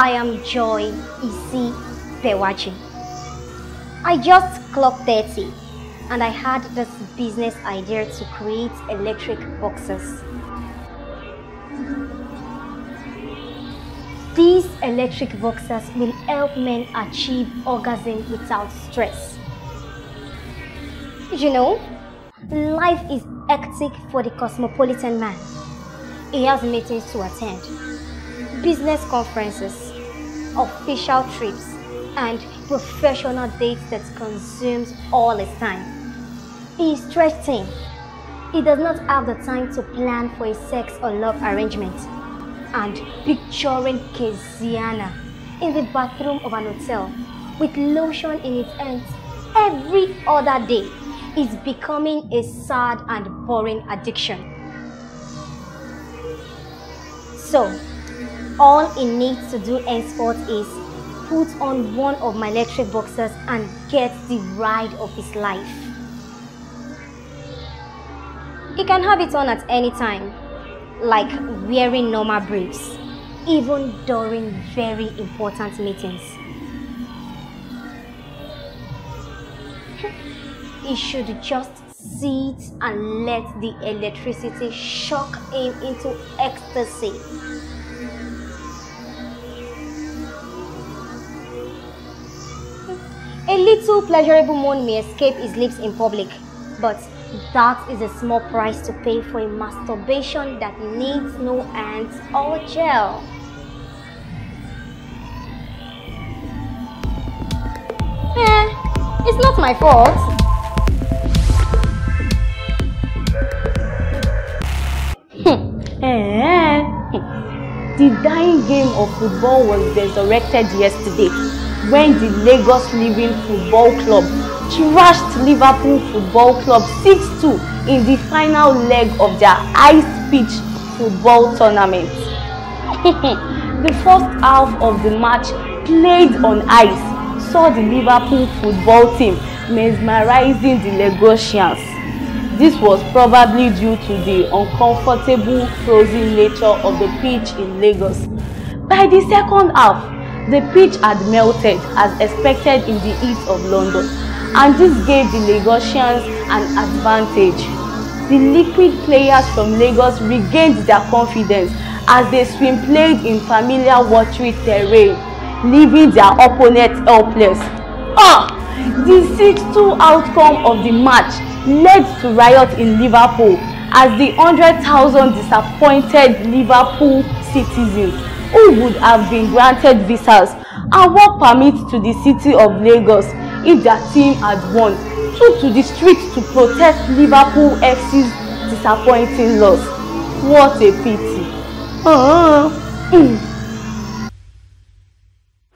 I am Joy Isi Pewachi. I just clocked 30 and I had this business idea to create electric boxes. These electric boxers will help men achieve orgasm without stress. You know, life is hectic for the cosmopolitan man. He has meetings to attend, business conferences, official trips, and professional dates that consumes all his time. He is stressed thin. He does not have the time to plan for a sex or love arrangement. And picturing Keziana in the bathroom of an hotel with lotion in its hands every other day is becoming a sad and boring addiction. So, all he needs to do henceforth is put on one of my electric boxers and get the ride of his life. He can have it on at any time, like wearing normal briefs, even during very important meetings. He should just sit and let the electricity shock him into ecstasy. A little pleasurable moan may escape his lips in public, but that is a small price to pay for a masturbation that needs no hands or gel. It's not my fault. The dying game of football was resurrected yesterday when the Lagos Living Football Club trashed Liverpool Football Club 6-2 in the final leg of their ice-pitch football tournament. The first half of the match, played on ice, saw the Liverpool football team mesmerizing the Lagosians. This was probably due to the uncomfortable frozen nature of the pitch in Lagos. By the second half, the pitch had melted as expected in the heat of London, and this gave the Lagosians an advantage. The liquid players from Lagos regained their confidence as they swim-played in familiar watery terrain, leaving their opponents helpless. The 6-2 outcome of the match led to riot in Liverpool as the 100,000 disappointed Liverpool citizens who would have been granted visas and work permits to the city of Lagos if their team had won took to the streets to protest Liverpool FC's disappointing loss. What a pity.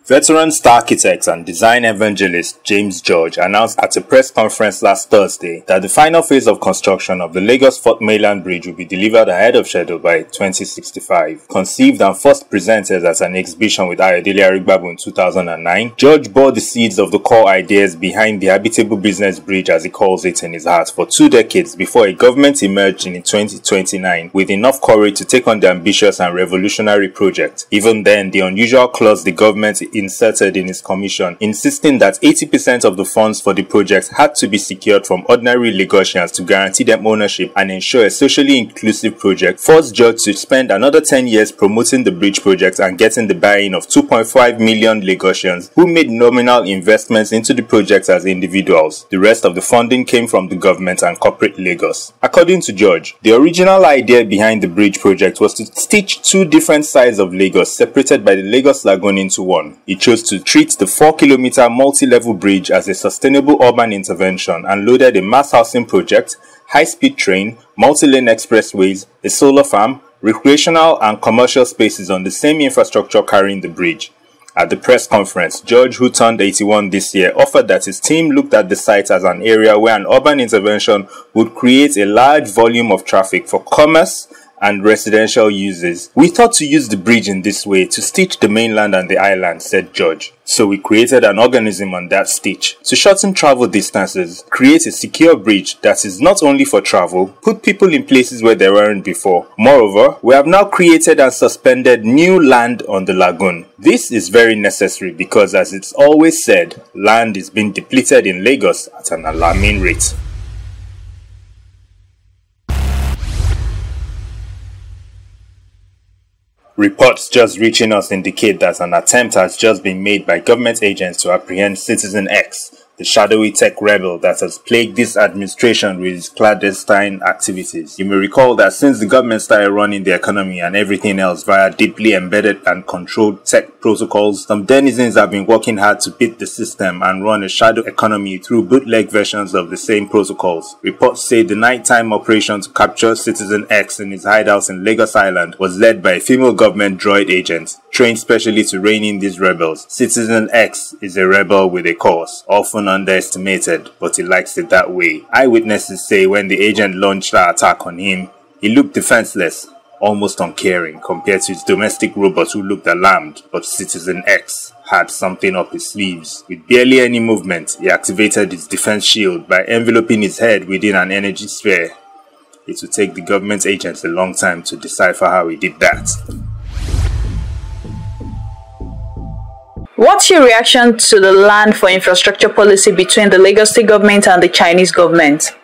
Veteran star architect and design evangelist James George announced at a press conference last Thursday that the final phase of construction of the Lagos-Fort Mainland Bridge will be delivered ahead of schedule by 2065. Conceived and first presented as an exhibition with Ayodele Arigbabu in 2009, George bore the seeds of the core ideas behind the habitable business bridge, as he calls it, in his heart for 2 decades before a government emerged in 2029 with enough courage to take on the ambitious and revolutionary project. Even then, the unusual clause the government inserted in his commission, insisting that 80% of the funds for the project had to be secured from ordinary Lagosians to guarantee them ownership and ensure a socially inclusive project, forced George to spend another 10 years promoting the bridge project and getting the buy-in of 2.5 million Lagosians who made nominal investments into the project as individuals. The rest of the funding came from the government and corporate Lagos. According to George, the original idea behind the bridge project was to stitch 2 different sides of Lagos separated by the Lagos Lagoon into one. He chose to treat the 4-kilometer multi-level bridge as a sustainable urban intervention and loaded a mass housing project, high-speed train, multi-lane expressways, a solar farm, recreational and commercial spaces on the same infrastructure carrying the bridge. At the press conference, George, who turned 81 this year, offered that his team looked at the site as an area where an urban intervention would create a large volume of traffic for commerce and residential uses. We thought to use the bridge in this way to stitch the mainland and the island, said George. So we created an organism on that stitch to shorten travel distances, create a secure bridge that is not only for travel, put people in places where they weren't before. Moreover, we have now created and suspended new land on the lagoon. This is very necessary because, as it's always said, land is being depleted in Lagos at an alarming rate. Reports just reaching us indicate that an attempt has just been made by government agents to apprehend Citizen X, the shadowy tech rebel that has plagued this administration with its clandestine activities. You may recall that since the government started running the economy and everything else via deeply embedded and controlled tech protocols, some denizens have been working hard to beat the system and run a shadow economy through bootleg versions of the same protocols. Reports say the nighttime operation to capture Citizen X in his hideout in Lagos Island was led by a female government droid agent, trained specially to rein in these rebels. Citizen X is a rebel with a cause, often underestimated, but he likes it that way. Eyewitnesses say when the agent launched the attack on him, he looked defenseless, almost uncaring compared to his domestic robots who looked alarmed, but Citizen X had something up his sleeves. With barely any movement, he activated his defense shield by enveloping his head within an energy sphere. It would take the government agents a long time to decipher how he did that. What's your reaction to the land for infrastructure policy between the Lagos State government and the Chinese government?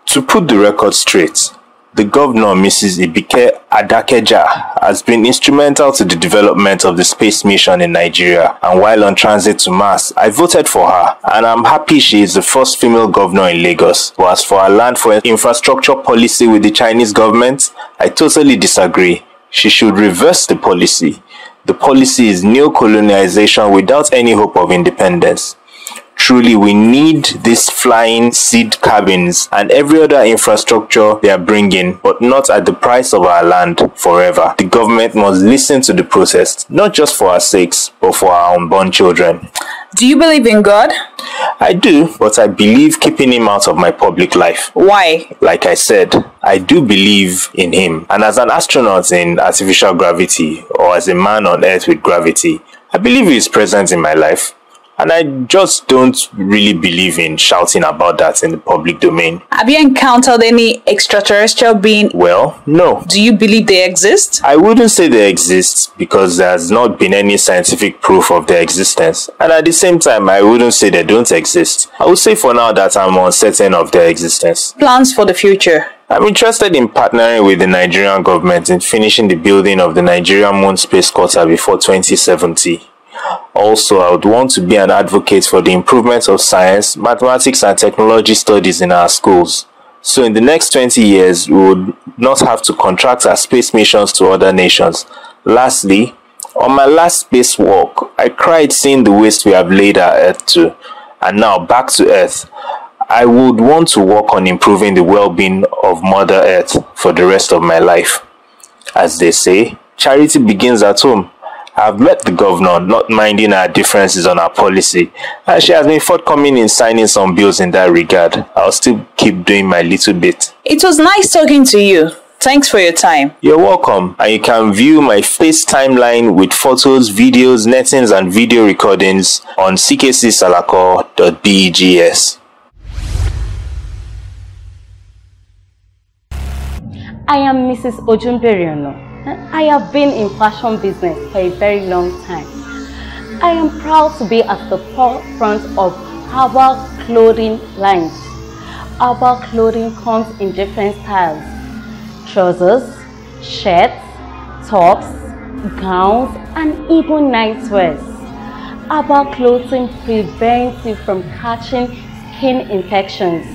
To put the record straight, the governor, Mrs. Ibike Adakeja, has been instrumental to the development of the space mission in Nigeria, and while on transit to Mars, I voted for her, and I'm happy she is the first female governor in Lagos. But as for her land for infrastructure policy with the Chinese government, I totally disagree. She should reverse the policy. The policy is neo-colonization without any hope of independence. Truly, we need these flying seed cabins and every other infrastructure they are bringing, but not at the price of our land forever. The government must listen to the protest, not just for our sakes, but for our unborn children. Do you believe in God? I do, but I believe keeping him out of my public life. Why? Like I said, I do believe in him. And as an astronaut in artificial gravity, or as a man on Earth with gravity, I believe he is present in my life. And I just don't really believe in shouting about that in the public domain. Have you encountered any extraterrestrial being? Well, no. Do you believe they exist? I wouldn't say they exist because there has not been any scientific proof of their existence. And at the same time, I wouldn't say they don't exist. I would say for now that I'm uncertain of their existence. Plans for the future? I'm interested in partnering with the Nigerian government in finishing the building of the Nigerian Moon Space Quarter before 2070. Also, I would want to be an advocate for the improvement of science, mathematics and technology studies in our schools. So in the next 20 years, we would not have to contract our space missions to other nations. Lastly, on my last space walk, I cried seeing the waste we have laid our Earth to. And now back to Earth. I would want to work on improving the well-being of Mother Earth for the rest of my life. As they say, charity begins at home. I've met the governor, not minding our differences on our policy, and she has been forthcoming in signing some bills in that regard. I'll still keep doing my little bit. It was nice talking to you. Thanks for your time. You're welcome, and you can view my face timeline with photos, videos, nettings, and video recordings on ckcsalako.begs. I am Mrs. Ojumberiono. I have been in fashion business for a very long time. I am proud to be at the forefront of our clothing lines. Our clothing comes in different styles: trousers, shirts, tops, gowns, and even nightwears. Our clothing prevents you from catching skin infections.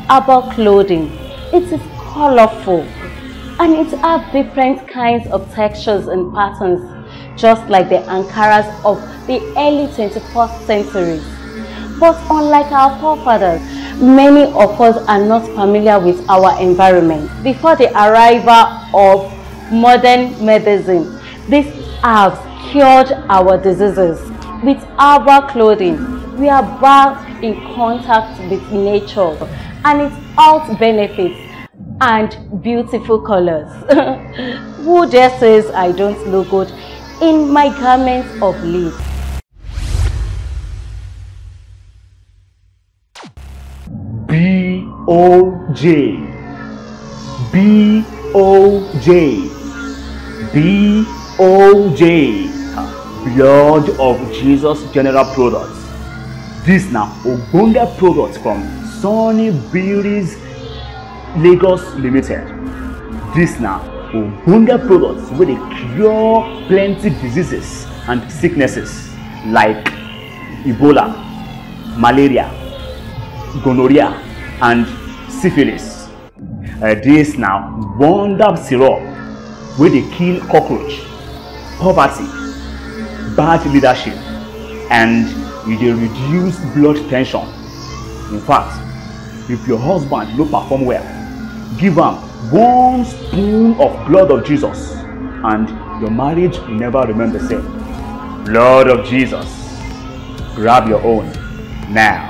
Our clothing, it is colorful, and it has different kinds of textures and patterns, just like the Ankaras of the early 21st century. But unlike our forefathers, many of us are not familiar with our environment. Before the arrival of modern medicine, these herbs cured our diseases. With our clothing, we are back in contact with nature and its health benefits. and beautiful colors. Who dare says I don't look good in my garments of lace? B-O-J, B-O-J, B-O-J, Blood of Jesus General Products. This now Ogbonge products from Sunny Beauties Lagos Limited. This now Ogbonge products where they cure plenty diseases and sicknesses like Ebola, malaria, gonorrhea and syphilis. This now wonder syrup where they kill cockroach, poverty, bad leadership, and they reduce blood tension. In fact, if your husband no perform well, give him 1 spoon of blood of Jesus and your marriage will never remain the same. Blood of Jesus. Grab your own now.